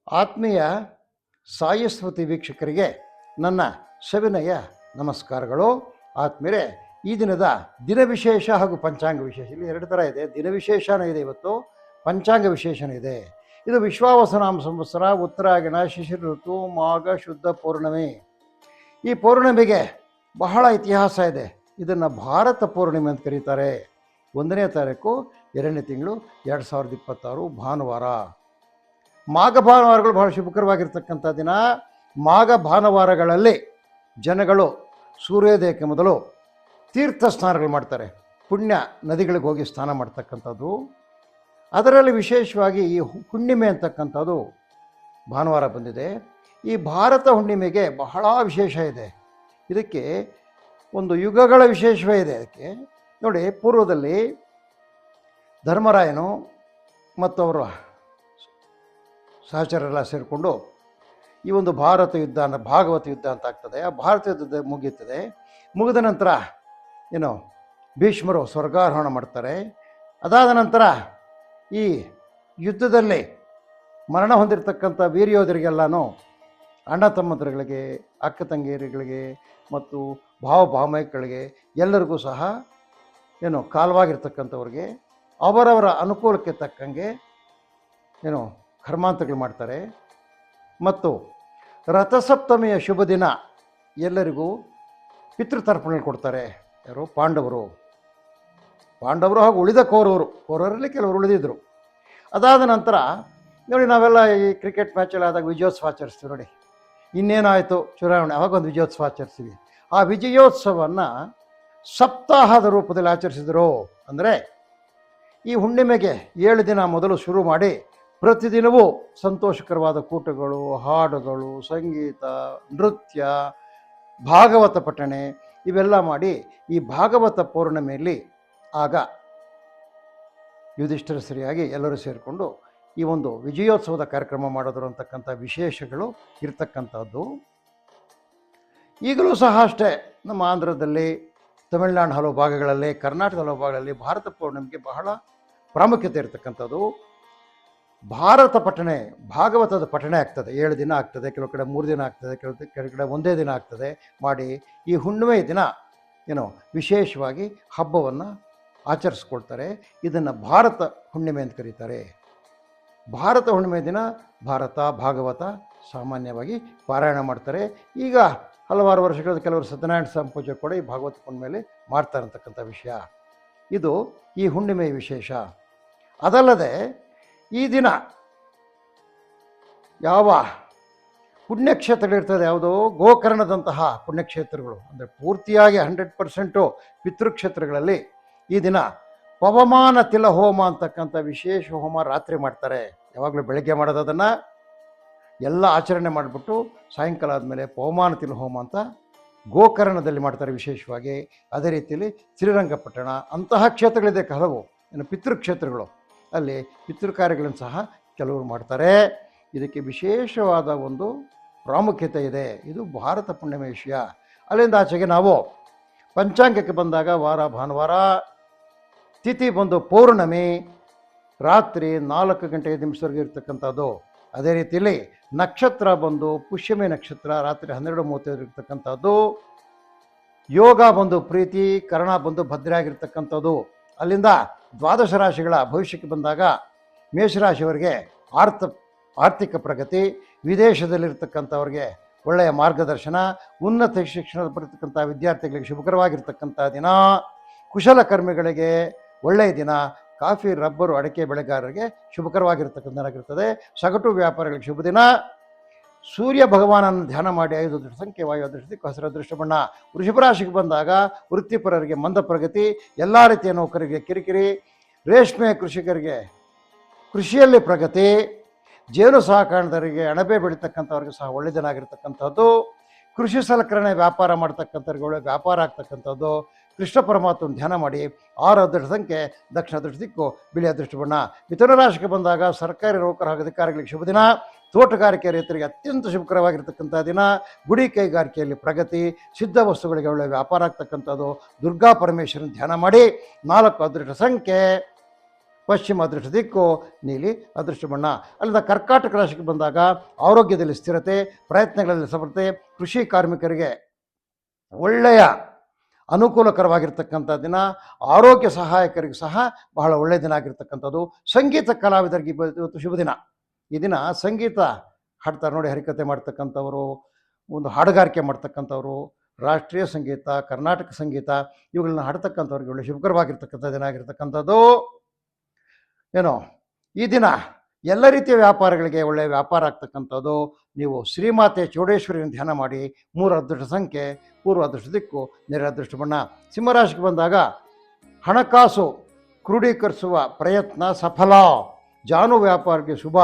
ಆತ್ಮೀಯ ಸಾಯಿ ಸ್ಮೃತಿ ವೀಕ್ಷಕರಿಗೆ ನನ್ನ ಸವಿನಯ ನಮಸ್ಕಾರಗಳು. ಆತ್ಮೀಯರೇ, ಈ ದಿನದ ದಿನ ವಿಶೇಷ ಹಾಗೂ ಪಂಚಾಂಗ ವಿಶೇಷ, ಇಲ್ಲಿ ಎರಡು ಥರ ಇದೆ. ದಿನ ವಿಶೇಷನೂ ಇದೆ ಇವತ್ತು, ಪಂಚಾಂಗ ವಿಶೇಷನೂ ಇದೆ. ಇದು ವಿಶ್ವಾವಸುನಾಮ ಸಂವತ್ಸರ, ಉತ್ತರಾಯಣ, ಶಿಶಿರ ಋತು, ಮಾಘ ಶುದ್ಧ ಪೌರ್ಣಮಿ. ಈ ಪೌರ್ಣಮಿಗೆ ಬಹಳ ಇತಿಹಾಸ ಇದೆ. ಇದನ್ನು ಭಾರತ ಪೌರ್ಣಿಮೆ ಅಂತ ಕರೀತಾರೆ. 1ನೇ ತಾರೀಕು 2ನೇ ತಿಂಗಳು 2026 ಭಾನುವಾರ. ಮಾಘ ಭಾನುವಾರಗಳು ಬಹಳ ಶುಭಕರವಾಗಿರ್ತಕ್ಕಂಥ ದಿನ. ಮಾಘ ಭಾನುವಾರಗಳಲ್ಲಿ ಜನಗಳು ಸೂರ್ಯೋದಯಕ್ಕೆ ಮೊದಲು ತೀರ್ಥ ಸ್ನಾನಗಳು ಮಾಡ್ತಾರೆ. ಪುಣ್ಯ ನದಿಗಳಿಗೆ ಹೋಗಿ ಸ್ನಾನ ಮಾಡ್ತಕ್ಕಂಥದ್ದು. ಅದರಲ್ಲಿ ವಿಶೇಷವಾಗಿ ಈ ಹುಣ್ಣಿಮೆ ಅಂತಕ್ಕಂಥದ್ದು ಭಾನುವಾರ ಬಂದಿದೆ. ಈ ಭಾರತ ಹುಣ್ಣಿಮೆಗೆ ಬಹಳ ವಿಶೇಷ ಇದೆ. ಇದಕ್ಕೆ ಒಂದು ಯುಗಗಳ ವಿಶೇಷವೇ ಇದೆ. ಅದಕ್ಕೆ ನೋಡಿ, ಪೂರ್ವದಲ್ಲಿ ಧರ್ಮರಾಯನು ಮತ್ತು ಅವರ ಸಹಚರರೆಲ್ಲ ಸೇರಿಕೊಂಡು ಈ ಒಂದು ಭಾರತ ಯುದ್ಧ ಭಾಗವತ ಯುದ್ಧ ಅಂತ ಆಗ್ತದೆ. ಆ ಭಾರತ ಯುದ್ಧ ಮುಗಿಯುತ್ತದೆ. ಮುಗಿದ ನಂತರ ಭೀಷ್ಮರು ಸ್ವರ್ಗಾರೋಹಣ ಮಾಡ್ತಾರೆ. ಅದಾದ ನಂತರ ಈ ಯುದ್ಧದಲ್ಲಿ ಮರಣ ಹೊಂದಿರತಕ್ಕಂಥ ವೀರಯೋಧರಿಗೆಲ್ಲನೂ, ಅಣ್ಣ ತಮ್ಮಂದಿರುಗಳಿಗೆ, ಅಕ್ಕ ತಂಗಿಯರುಗಳಿಗೆ ಮತ್ತು ಭಾವಭಾವೈಕ್ಯಗಳಿಗೆ ಎಲ್ಲರಿಗೂ ಸಹ ಕಾಲವಾಗಿರ್ತಕ್ಕಂಥವ್ರಿಗೆ ಅವರವರ ಅನುಕೂಲಕ್ಕೆ ತಕ್ಕಂಗೆ ಕರ್ಮಾಂತಗಳು ಮಾಡ್ತಾರೆ. ಮತ್ತು ರಥಸಪ್ತಮಿಯ ಶುಭ ದಿನ ಎಲ್ಲರಿಗೂ ಪಿತೃತರ್ಪಣೆ ಕೊಡ್ತಾರೆ. ಯಾರು? ಪಾಂಡವರು ಹಾಗೂ ಉಳಿದ ಕೌರವರಲ್ಲಿ ಕೆಲವರು ಉಳಿದಿದ್ದರು. ಅದಾದ ನಂತರ ನೋಡಿ, ನಾವೆಲ್ಲ ಈ ಕ್ರಿಕೆಟ್ ಮ್ಯಾಚಲ್ಲಿ ಆದಾಗ ವಿಜಯೋತ್ಸವ ಆಚರಿಸ್ತೀವಿ. ನೋಡಿ, ಇನ್ನೇನಾಯಿತು ಚುನಾವಣೆ, ಅವಾಗ ಒಂದು ವಿಜಯೋತ್ಸವ ಆಚರಿಸ್ತೀವಿ. ಆ ವಿಜಯೋತ್ಸವವನ್ನು ಸಪ್ತಾಹದ ರೂಪದಲ್ಲಿ ಆಚರಿಸಿದರು. ಅಂದರೆ ಈ ಹುಣ್ಣಿಮೆಗೆ 7 ದಿನ ಮೊದಲು ಶುರು ಮಾಡಿ ಪ್ರತಿದಿನವೂ ಸಂತೋಷಕರವಾದ ಕೂಟಗಳು, ಹಾಡುಗಳು, ಸಂಗೀತ, ನೃತ್ಯ, ಭಾಗವತ ಪಠಣೆ ಇವೆಲ್ಲ ಮಾಡಿ ಈ ಭಾಗವತ ಪೌರ್ಣಿಮೆಯಲ್ಲಿ ಆಗ ಯುಧಿಷ್ಠಿರ ಸರಿಯಾಗಿ ಎಲ್ಲರೂ ಸೇರಿಕೊಂಡು ಈ ಒಂದು ವಿಜಯೋತ್ಸವದ ಕಾರ್ಯಕ್ರಮ ಮಾಡೋದ್ರು ಅಂತಕ್ಕಂಥ ವಿಶೇಷಗಳು ಇರ್ತಕ್ಕಂಥದ್ದು. ಈಗಲೂ ಸಹ ಅಷ್ಟೇ, ನಮ್ಮ ಆಂಧ್ರದಲ್ಲಿ, ತಮಿಳುನಾಡು ಹಲವು ಭಾಗಗಳಲ್ಲಿ, ಕರ್ನಾಟಕದ ಹಲವು ಭಾಗಗಳಲ್ಲಿ ಭಾರತ ಪೌರ್ಣಿಮೆಗೆ ಬಹಳ ಪ್ರಾಮುಖ್ಯತೆ ಇರತಕ್ಕಂಥದ್ದು. ಭಾಗವತದ ಪಠಣೆ ಆಗ್ತದೆ. 7 ದಿನ ಆಗ್ತದೆ, ಕೆಲವು ಕಡೆ 3 ದಿನ ಆಗ್ತದೆ, ಕೆಲವು ಕಡೆ 1 ದಿನ ಆಗ್ತದೆ ಮಾಡಿ ಈ ಹುಣ್ಣಿಮೆ ದಿನ ವಿಶೇಷವಾಗಿ ಹಬ್ಬವನ್ನು ಆಚರಿಸ್ಕೊಳ್ತಾರೆ. ಇದನ್ನು ಭಾರತ ಹುಣ್ಣಿಮೆ ಅಂತ ಕರೀತಾರೆ. ಭಾರತ ಹುಣ್ಣಿಮೆ ದಿನ ಭಾಗವತ ಸಾಮಾನ್ಯವಾಗಿ ಪಾರಾಯಣ ಮಾಡ್ತಾರೆ. ಈಗ ಹಲವಾರು ವರ್ಷಗಳ ಕೆಲವರು ಸತ್ಯನಾರಾಯಣ ಸ್ವಾಮಿ ಪೂಜೆ ಕೂಡ ಈ ಭಾಗವತ ಹುಣ್ಣಿಮೆಯಲ್ಲಿ ಮಾಡ್ತಾರೆ ಅಂತಕ್ಕಂಥ ವಿಷಯ. ಇದು ಈ ಹುಣ್ಣಿಮೆಯ ವಿಶೇಷ. ಅದಲ್ಲದೆ ಈ ದಿನ ಯಾವ ಪುಣ್ಯಕ್ಷೇತ್ರಗಳಿರ್ತದೆ, ಯಾವುದೋ ಗೋಕರ್ಣದಂತಹ ಪುಣ್ಯಕ್ಷೇತ್ರಗಳು, ಅಂದರೆ ಪೂರ್ತಿಯಾಗಿ 100% ಪಿತೃಕ್ಷೇತ್ರಗಳಲ್ಲಿ ಈ ದಿನ ಪವಮಾನ ತಿಲ ಹೋಮ ಅಂತಕ್ಕಂಥ ವಿಶೇಷ ಹೋಮ ರಾತ್ರಿ ಮಾಡ್ತಾರೆ. ಯಾವಾಗಲೂ ಬೆಳಗ್ಗೆ ಮಾಡೋದು, ಅದನ್ನು ಎಲ್ಲ ಆಚರಣೆ ಮಾಡಿಬಿಟ್ಟು ಸಾಯಂಕಾಲ ಆದಮೇಲೆ ಪವಮಾನ ತಿಲ ಹೋಮ ಅಂತ ಗೋಕರ್ಣದಲ್ಲಿ ಮಾಡ್ತಾರೆ ವಿಶೇಷವಾಗಿ. ಅದೇ ರೀತಿಯಲ್ಲಿ ಶ್ರೀರಂಗಪಟ್ಟಣ ಅಂತಹ ಕ್ಷೇತ್ರಗಳಿದೆ ಹಲವು, ಪಿತೃಕ್ಷೇತ್ರಗಳು. ಅಲ್ಲಿ ಪಿತೃ ಕಾರ್ಯಗಳನ್ನು ಸಹ ಕೆಲವರು ಮಾಡ್ತಾರೆ. ಇದಕ್ಕೆ ವಿಶೇಷವಾದ ಒಂದು ಪ್ರಾಮುಖ್ಯತೆ ಇದೆ. ಇದು ಭಾರತ ಪುಣ್ಯಮೆ ವಿಷಯ. ಅಲ್ಲಿಂದ ಆಚೆಗೆ ನಾವು ಪಂಚಾಂಗಕ್ಕೆ ಬಂದಾಗ ವಾರ ಭಾನುವಾರ, ತಿಥಿ ಬಂದು ಪೌರ್ಣಮಿ, ರಾತ್ರಿ 4 ಗಂಟೆ 5 ನಿಮಿಷವರೆಗೆ ಇರ್ತಕ್ಕಂಥದ್ದು. ಅದೇ ರೀತಿಯಲ್ಲಿ ನಕ್ಷತ್ರ ಬಂದು ಪುಷ್ಯಮಿ ನಕ್ಷತ್ರ, ರಾತ್ರಿ 12:35 ಇರ್ತಕ್ಕಂಥದ್ದು. ಯೋಗ ಬಂದು ಪ್ರೀತಿ, ಕರ್ಣ ಬಂದು ಭದ್ರಾಗಿರ್ತಕ್ಕಂಥದ್ದು. ಅಲ್ಲಿಂದ ದ್ವಾದಶ ರಾಶಿಗಳ ಭವಿಷ್ಯಕ್ಕೆ ಬಂದಾಗ ಮೇಷರಾಶಿಯವರಿಗೆ ಆರ್ಥಿಕ ಪ್ರಗತಿ, ವಿದೇಶದಲ್ಲಿರ್ತಕ್ಕಂಥವ್ರಿಗೆ ಒಳ್ಳೆಯ ಮಾರ್ಗದರ್ಶನ, ಉನ್ನತ ಶಿಕ್ಷಣದ ಬರತಕ್ಕಂಥ ವಿದ್ಯಾರ್ಥಿಗಳಿಗೆ ಶುಭಕರವಾಗಿರ್ತಕ್ಕಂಥ ದಿನ, ಕುಶಲಕರ್ಮಿಗಳಿಗೆ ಒಳ್ಳೆಯ ದಿನ, ಕಾಫಿ, ರಬ್ಬರು, ಅಡಿಕೆ ಬೆಳೆಗಾರರಿಗೆ ಶುಭಕರವಾಗಿರ್ತಕ್ಕಂಥ ದಿನ ಆಗಿರ್ತದೆ. ಸಗಟು ವ್ಯಾಪಾರಿಗಳಿಗೆ ಶುಭ ದಿನ. ಸೂರ್ಯ ಭಗವಾನನ್ನು ಧ್ಯಾನ ಮಾಡಿ 5 ಅದೃಷ್ಟ ಸಂಖ್ಯೆ, ವಾಯು ಅದೃಷ್ಟ, ಹಸಿರು ಅದೃಷ್ಟ ಬಣ್ಣ. ವೃಷಭ ರಾಶಿಗೆ ಬಂದಾಗ ವೃತ್ತಿಪರರಿಗೆ ಮಂದ ಪ್ರಗತಿ, ಎಲ್ಲ ರೀತಿಯ ನೌಕರಿಗೆ ಕಿರಿಕಿರಿ, ರೇಷ್ಮೆ ಕೃಷಿಕರಿಗೆ ಕೃಷಿಯಲ್ಲಿ ಪ್ರಗತಿ, ಜೇನು ಸಾಕಾಣೆದಾರರಿಗೆ ಅಣಬೆ ಬೆಳೀತಕ್ಕಂಥವ್ರಿಗೆ ಸಹ ಒಳ್ಳೆಯ ದಿನ ಆಗಿರ್ತಕ್ಕಂಥದ್ದು. ಕೃಷಿ ಸಲಕರಣೆ ವ್ಯಾಪಾರ ಮಾಡ್ತಕ್ಕಂಥವ್ರಿಗೆ ಒಳ್ಳೆ ವ್ಯಾಪಾರ ಆಗ್ತಕ್ಕಂಥದ್ದು. ಕೃಷ್ಣ ಪರಮಾತ್ಮನ ಧ್ಯಾನ ಮಾಡಿ 6 ಅದೃಷ್ಟ ಸಂಖ್ಯೆ, ದಕ್ಷಿಣ ಅದೃಷ್ಟ ದಿಕ್ಕು, ಬಿಳಿ ಅದೃಷ್ಟ ಬಣ್ಣ. ಮಿಥುನ ರಾಶಿಗೆ ಬಂದಾಗ ಸರ್ಕಾರಿ ನೌಕರ ಹಾಗೂ ಅಧಿಕಾರಿಗಳಿಗೆ ಶುಭ ದಿನ. ತೋಟಗಾರಿಕೆ ರೈತರಿಗೆ ಅತ್ಯಂತ ಶುಭಕರವಾಗಿರ್ತಕ್ಕಂಥ ದಿನ. ಗುಡಿ ಕೈಗಾರಿಕೆಯಲ್ಲಿ ಪ್ರಗತಿ, ಸಿದ್ಧ ವಸ್ತುಗಳಿಗೆ ಒಳ್ಳೆಯ ವ್ಯಾಪಾರ ಆಗ್ತಕ್ಕಂಥದ್ದು. ದುರ್ಗಾ ಪರಮೇಶ್ವರನ ಧ್ಯಾನ ಮಾಡಿ 4 ಅದೃಷ್ಟ ಸಂಖ್ಯೆ ಪಶ್ಚಿಮ ಅದೃಷ್ಟ ದಿಕ್ಕು ನೀಲಿ ಅದೃಷ್ಟ ಬಣ್ಣ. ಅಲ್ಲಿಂದ ಕರ್ಕಾಟಕ ರಾಶಿಗೆ ಬಂದಾಗ ಆರೋಗ್ಯದಲ್ಲಿ ಸ್ಥಿರತೆ, ಪ್ರಯತ್ನಗಳಲ್ಲಿ ಸಫಲತೆ, ಕೃಷಿ ಕಾರ್ಮಿಕರಿಗೆ ಒಳ್ಳೆಯ ಅನುಕೂಲಕರವಾಗಿರ್ತಕ್ಕಂಥ ದಿನ, ಆರೋಗ್ಯ ಸಹಾಯಕರಿಗೂ ಸಹ ಬಹಳ ಒಳ್ಳೆಯ ದಿನ ಆಗಿರ್ತಕ್ಕಂಥದ್ದು. ಸಂಗೀತ ಕಲಾವಿದರಿಗೆ ಇವತ್ತು ಶುಭ ದಿನ. ಈ ದಿನ ಸಂಗೀತ ಹಾಡ್ತಾರೆ ನೋಡಿ, ಹರಿಕತೆ ಮಾಡ್ತಕ್ಕಂಥವರು, ಒಂದು ಹಾಡುಗಾರಿಕೆ ಮಾಡ್ತಕ್ಕಂಥವ್ರು, ರಾಷ್ಟ್ರೀಯ ಸಂಗೀತ, ಕರ್ನಾಟಕ ಸಂಗೀತ ಇವುಗಳನ್ನ ಹಾಡ್ತಕ್ಕಂಥವ್ರಿಗೆ ಒಳ್ಳೆ ಶುಭಕರವಾಗಿರ್ತಕ್ಕಂಥ ದಿನ ಆಗಿರ್ತಕ್ಕಂಥದ್ದು. ಏನೋ ಈ ದಿನ ಎಲ್ಲ ರೀತಿಯ ವ್ಯಾಪಾರಗಳಿಗೆ ಒಳ್ಳೆಯ ವ್ಯಾಪಾರ ಆಗ್ತಕ್ಕಂಥದ್ದು. ನೀವು ಶ್ರೀಮಾತೆ ಚೌಡೇಶ್ವರಿಯನ್ನು ಧ್ಯಾನ ಮಾಡಿ. 3 ಅದೃಷ್ಟ ಸಂಖ್ಯೆ ಪೂರ್ವ ಅದೃಷ್ಟ ದಿಕ್ಕು, ನೇರ ಅದೃಷ್ಟ ಬಣ್ಣ. ಸಿಂಹರಾಶಿಗೆ ಬಂದಾಗ ಹಣಕಾಸು ಕ್ರೋಢೀಕರಿಸುವ ಪ್ರಯತ್ನ ಸಫಲ, ಜಾನು ವ್ಯಾಪಾರಕ್ಕೆ ಶುಭ,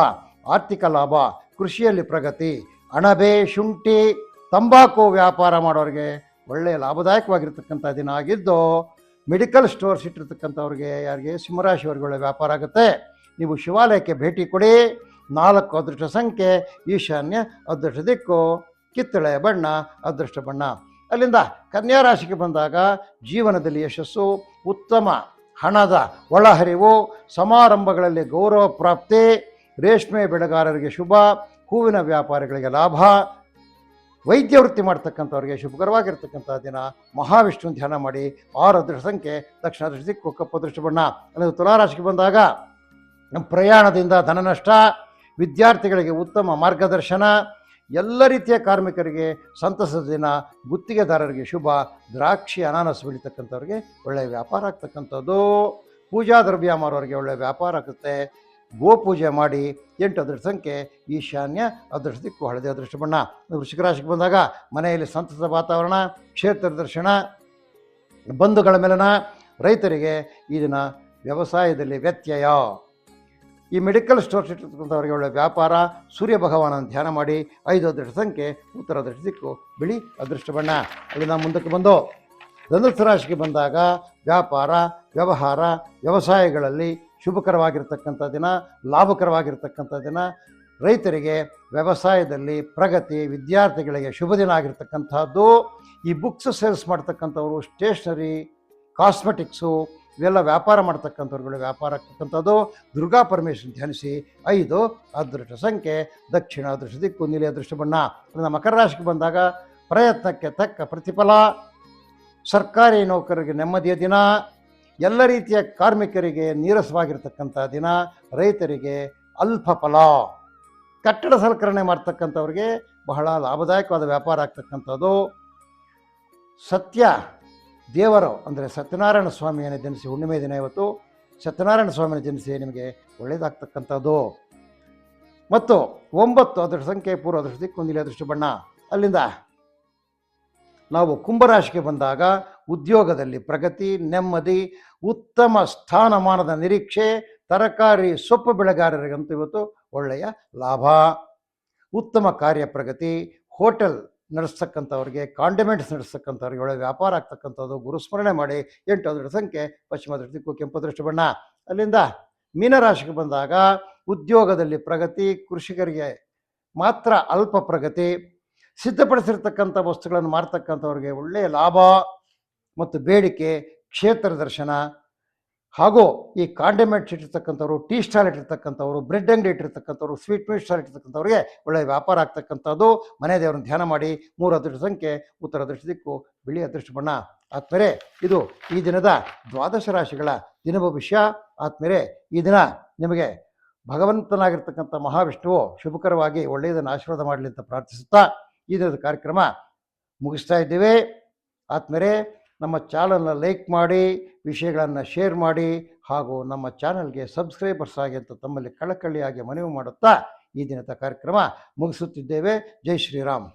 ಆರ್ಥಿಕ ಲಾಭ, ಕೃಷಿಯಲ್ಲಿ ಪ್ರಗತಿ, ಅಣಬೆ, ಶುಂಠಿ, ತಂಬಾಕು ವ್ಯಾಪಾರ ಮಾಡೋರಿಗೆ ಒಳ್ಳೆಯ ಲಾಭದಾಯಕವಾಗಿರ್ತಕ್ಕಂಥ ದಿನ ಆಗಿದ್ದು, ಮೆಡಿಕಲ್ ಸ್ಟೋರ್ಸ್ ಇಟ್ಟಿರ್ತಕ್ಕಂಥವ್ರಿಗೆ, ಯಾರಿಗೆ ಸಿಂಹರಾಶಿಯವರಿಗೆ ಒಳ್ಳೆಯ ವ್ಯಾಪಾರ ಆಗುತ್ತೆ. ನೀವು ಶಿವಾಲಯಕ್ಕೆ ಭೇಟಿ ಕೊಡಿ. 4 ಅದೃಷ್ಟ ಸಂಖ್ಯೆ ಈಶಾನ್ಯ ಅದೃಷ್ಟ ದಿಕ್ಕು, ಕಿತ್ತಳೆಯ ಬಣ್ಣ ಅದೃಷ್ಟ ಬಣ್ಣ. ಅಲ್ಲಿಂದ ಕನ್ಯಾ ರಾಶಿಗೆ ಬಂದಾಗ ಜೀವನದಲ್ಲಿ ಯಶಸ್ಸು, ಉತ್ತಮ ಹಣದ ಒಳಹರಿವು, ಸಮಾರಂಭಗಳಲ್ಲಿ ಗೌರವ ಪ್ರಾಪ್ತಿ, ರೇಷ್ಮೆ ಬೆಳೆಗಾರರಿಗೆ ಶುಭ, ಹೂವಿನ ವ್ಯಾಪಾರಿಗಳಿಗೆ ಲಾಭ, ವೈದ್ಯ ವೃತ್ತಿ ಮಾಡ್ತಕ್ಕಂಥವ್ರಿಗೆ ಶುಭಕರವಾಗಿರ್ತಕ್ಕಂಥ ದಿನ. ಮಹಾವಿಷ್ಣು ಧ್ಯಾನ ಮಾಡಿ. 6 ಅದೃಷ್ಟ ಸಂಖ್ಯೆ ದಕ್ಷಿಣ ಅದೃಷ್ಟ ದಿಕ್ಕು, ಕಪ್ಪು ಅದೃಷ್ಟ ಬಣ್ಣ. ಅಲ್ಲಿಂದ ತುಲಾರಾಶಿಗೆ ಬಂದಾಗ ಪ್ರಯಾಣದಿಂದ ಧನ ನಷ್ಟ, ವಿದ್ಯಾರ್ಥಿಗಳಿಗೆ ಉತ್ತಮ ಮಾರ್ಗದರ್ಶನ, ಎಲ್ಲ ರೀತಿಯ ಕಾರ್ಮಿಕರಿಗೆ ಸಂತಸದ ದಿನ, ಗುತ್ತಿಗೆದಾರರಿಗೆ ಶುಭ, ದ್ರಾಕ್ಷಿ ಅನಾನಸ್ ಬೆಳೀತಕ್ಕಂಥವ್ರಿಗೆ ಒಳ್ಳೆಯ ವ್ಯಾಪಾರ ಆಗ್ತಕ್ಕಂಥದ್ದು. ಪೂಜಾ ದ್ರವ್ಯ ಮಾರೋರಿಗೆ ಒಳ್ಳೆಯ ವ್ಯಾಪಾರ ಆಗುತ್ತೆ. ಗೋಪೂಜೆ ಮಾಡಿ. 8 ಅದೃಷ್ಟ ಸಂಖ್ಯೆ ಈಶಾನ್ಯ ಅದೃಷ್ಟ ದಿಕ್ಕು, ಹಳದಿ ಅದೃಷ್ಟ ಬಣ್ಣ. ವೃಶ್ಚಿಕ ರಾಶಿಗೆ ಬಂದಾಗ ಮನೆಯಲ್ಲಿ ಸಂತಸದ ವಾತಾವರಣ, ಕ್ಷೇತ್ರ ದರ್ಶನ, ಬಂಧುಗಳ ಮೇಲನ. ರೈತರಿಗೆ ಈ ದಿನ ವ್ಯವಸಾಯದಲ್ಲಿ ವ್ಯತ್ಯಯ. ಈ ಮೆಡಿಕಲ್ ಸ್ಟೋರ್ಸ್ ಇಟ್ಟಿರ್ತಕ್ಕಂಥವ್ರಿಗೆ ಒಳ್ಳೆಯ ವ್ಯಾಪಾರ. ಸೂರ್ಯ ಭಗವಾನನ ಧ್ಯಾನ ಮಾಡಿ. 5 ಅದೃಷ್ಟ ಸಂಖ್ಯೆ ಉತ್ತರ ಅದೃಷ್ಟ ದಿಕ್ಕು, ಬಿಳಿ ಅದೃಷ್ಟ ಬಣ್ಣ. ಅಲ್ಲಿಂದ ಮುಂದಕ್ಕೆ ಬಂದು ಧನುಸ್ಸು ರಾಶಿಗೆ ಬಂದಾಗ ವ್ಯಾಪಾರ, ವ್ಯವಹಾರ, ವ್ಯವಸಾಯಗಳಲ್ಲಿ ಶುಭಕರವಾಗಿರ್ತಕ್ಕಂಥ ದಿನ, ಲಾಭಕರವಾಗಿರ್ತಕ್ಕಂಥ ದಿನ. ರೈತರಿಗೆ ವ್ಯವಸಾಯದಲ್ಲಿ ಪ್ರಗತಿ, ವಿದ್ಯಾರ್ಥಿಗಳಿಗೆ ಶುಭ ದಿನ ಆಗಿರ್ತಕ್ಕಂಥದ್ದು. ಈ ಬುಕ್ಸ್ ಸೇಲ್ಸ್ ಮಾಡ್ತಕ್ಕಂಥವ್ರು, ಸ್ಟೇಷ್ನರಿ, ಕಾಸ್ಮೆಟಿಕ್ಸು ಇವೆಲ್ಲ ವ್ಯಾಪಾರ ಮಾಡ್ತಕ್ಕಂಥವ್ರುಗಳು ವ್ಯಾಪಾರ ಆಗ್ತಕ್ಕಂಥದ್ದು. ದುರ್ಗಾ ಪರಮೇಶ್ವರನ ಧ್ಯಾನಿಸಿ. 5 ಅದೃಷ್ಟ ಸಂಖ್ಯೆ ದಕ್ಷಿಣ ಅದೃಷ್ಟ ದಿಕ್ಕು, ನೀಲಿ ಅದೃಷ್ಟ ಬಣ್ಣ. ಮಕರ ರಾಶಿಗೆ ಬಂದಾಗ ಪ್ರಯತ್ನಕ್ಕೆ ತಕ್ಕ ಪ್ರತಿಫಲ, ಸರ್ಕಾರಿ ನೌಕರರಿಗೆ ನೆಮ್ಮದಿಯ ದಿನ, ಎಲ್ಲ ರೀತಿಯ ಕಾರ್ಮಿಕರಿಗೆ ನೀರಸವಾಗಿರ್ತಕ್ಕಂಥ ದಿನ, ರೈತರಿಗೆ ಅಲ್ಪ ಫಲ, ಕಟ್ಟಡ ಸಲಕರಣೆ ಮಾಡ್ತಕ್ಕಂಥವ್ರಿಗೆ ಬಹಳ ಲಾಭದಾಯಕವಾದ ವ್ಯಾಪಾರ ಆಗ್ತಕ್ಕಂಥದ್ದು. ಸತ್ಯ ದೇವರು ಅಂದರೆ ಸತ್ಯನಾರಾಯಣ ಸ್ವಾಮಿಯನ್ನು ಜನಿಸಿ ಹುಣ್ಣಿಮೆ ದಿನ ಇವತ್ತು. ಸತ್ಯನಾರಾಯಣ ಸ್ವಾಮಿಯನ್ನು ಜನಿಸಿ ನಿಮಗೆ ಒಳ್ಳೆಯದಾಗ್ತಕ್ಕಂಥದ್ದು. ಮತ್ತು 9 ಅದೃಷ್ಟ ಸಂಖ್ಯೆ ಪೂರ್ವ ಅದೃಷ್ಟ ದಿಕ್ಕು, ನೀಲಿ ಅದೃಷ್ಟ ಬಣ್ಣ. ಅಲ್ಲಿಂದ ನಾವು ಕುಂಭರಾಶಿಗೆ ಬಂದಾಗ ಉದ್ಯೋಗದಲ್ಲಿ ಪ್ರಗತಿ, ನೆಮ್ಮದಿ, ಉತ್ತಮ ಸ್ಥಾನಮಾನದ ನಿರೀಕ್ಷೆ, ತರಕಾರಿ ಸೊಪ್ಪು ಬೆಳೆಗಾರರಿಗಂತೂ ಇವತ್ತು ಒಳ್ಳೆಯ ಲಾಭ, ಉತ್ತಮ ಕಾರ್ಯ ಪ್ರಗತಿ, ಹೋಟೆಲ್ ನಡೆಸ್ತಕ್ಕಂಥವ್ರಿಗೆ, ಕಾಂಡಿಮೆಂಟ್ಸ್ ನಡೆಸ್ತಕ್ಕಂಥವ್ರಿಗೆ ಒಳ್ಳೆಯ ವ್ಯಾಪಾರ ಆಗ್ತಕ್ಕಂಥದ್ದು. ಗುರುಸ್ಮರಣೆ ಮಾಡಿ. 8 ಅದೃಷ್ಟ ಸಂಖ್ಯೆ ಪಶ್ಚಿಮ ಅದೃಷ್ಟ ದಿಕ್ಕು, ಕೆಂಪು ಅದೃಷ್ಟ ಬಣ್ಣ. ಅಲ್ಲಿಂದ ಮೀನರಾಶಿಗೆ ಬಂದಾಗ ಉದ್ಯೋಗದಲ್ಲಿ ಪ್ರಗತಿ, ಕೃಷಿಕರಿಗೆ ಮಾತ್ರ ಅಲ್ಪ ಪ್ರಗತಿ, ಸಿದ್ಧಪಡಿಸಿರ್ತಕ್ಕಂಥ ವಸ್ತುಗಳನ್ನು ಮಾರ್ತಕ್ಕಂಥವ್ರಿಗೆ ಒಳ್ಳೆಯ ಲಾಭ ಮತ್ತು ಬೇಡಿಕೆ, ಕ್ಷೇತ್ರ ದರ್ಶನ. ಹಾಗೂ ಈ ಕಾಂಡಿಮೆಂಟ್ಸ್ ಇಟ್ಟಿರ್ತಕ್ಕಂಥವ್ರು, ಟೀ ಸ್ಟಾಲ್ ಇಟ್ಟಿರ್ತಕ್ಕಂಥವ್ರು, ಬ್ರೆಡ್ ಅಂಗಡಿ ಇಟ್ಟಿರ್ತಕ್ಕಂಥವ್ರು, ಸ್ವೀಟ್ ಮೀಟ್ ಸ್ಟಾಲ್ ಇಟ್ಟಿರ್ತಕ್ಕಂಥವ್ರಿಗೆ ಒಳ್ಳೆಯ ವ್ಯಾಪಾರ ಆಗ್ತಕ್ಕಂಥದ್ದು. ಮನೆ ದೇವರನ್ನು ಧ್ಯಾನ ಮಾಡಿ. 3 ಅದೃಷ್ಟ ಸಂಖ್ಯೆ ಉತ್ತರ ಅದೃಷ್ಟ ದಿಕ್ಕು, ಬಿಳಿ ಅದೃಷ್ಟ ಬಣ್ಣ. ಆದ್ಮೇಲೆ ಇದು ಈ ದಿನದ 12 ರಾಶಿಗಳ ದಿನ ಭವಿಷ್ಯ. ಆದ್ಮೇಲೆ ಈ ದಿನ ನಿಮಗೆ ಭಗವಂತನಾಗಿರ್ತಕ್ಕಂಥ ಮಹಾವಿಷ್ಣುವು ಶುಭಕರವಾಗಿ ಒಳ್ಳೆಯದನ್ನು ಆಶೀರ್ವಾದ ಮಾಡಲಿ ಅಂತ ಪ್ರಾರ್ಥಿಸುತ್ತಾ ಈ ದಿನದ ಕಾರ್ಯಕ್ರಮ ಮುಗಿಸ್ತಾ ಇದ್ದೇವೆ. ಆದ್ಮೇಲೆ ನಮ್ಮ ಚಾನಲ್ನ ಲೈಕ್ ಮಾಡಿ, ವಿಷಯಗಳನ್ನು ಶೇರ್ ಮಾಡಿ, ಹಾಗೂ ನಮ್ಮ ಚಾನಲ್ಗೆ ಸಬ್ಸ್ಕ್ರೈಬರ್ಸ್ ಆಗಿ ಅಂತ ತಮ್ಮಲ್ಲಿ ಕಳಕಳಿಯಾಗಿ ಮನವಿ ಮಾಡುತ್ತಾ ಈ ದಿನದ ಕಾರ್ಯಕ್ರಮ ಮುಗಿಸುತ್ತಿದ್ದೇವೆ. ಜೈ ಶ್ರೀರಾಮ್.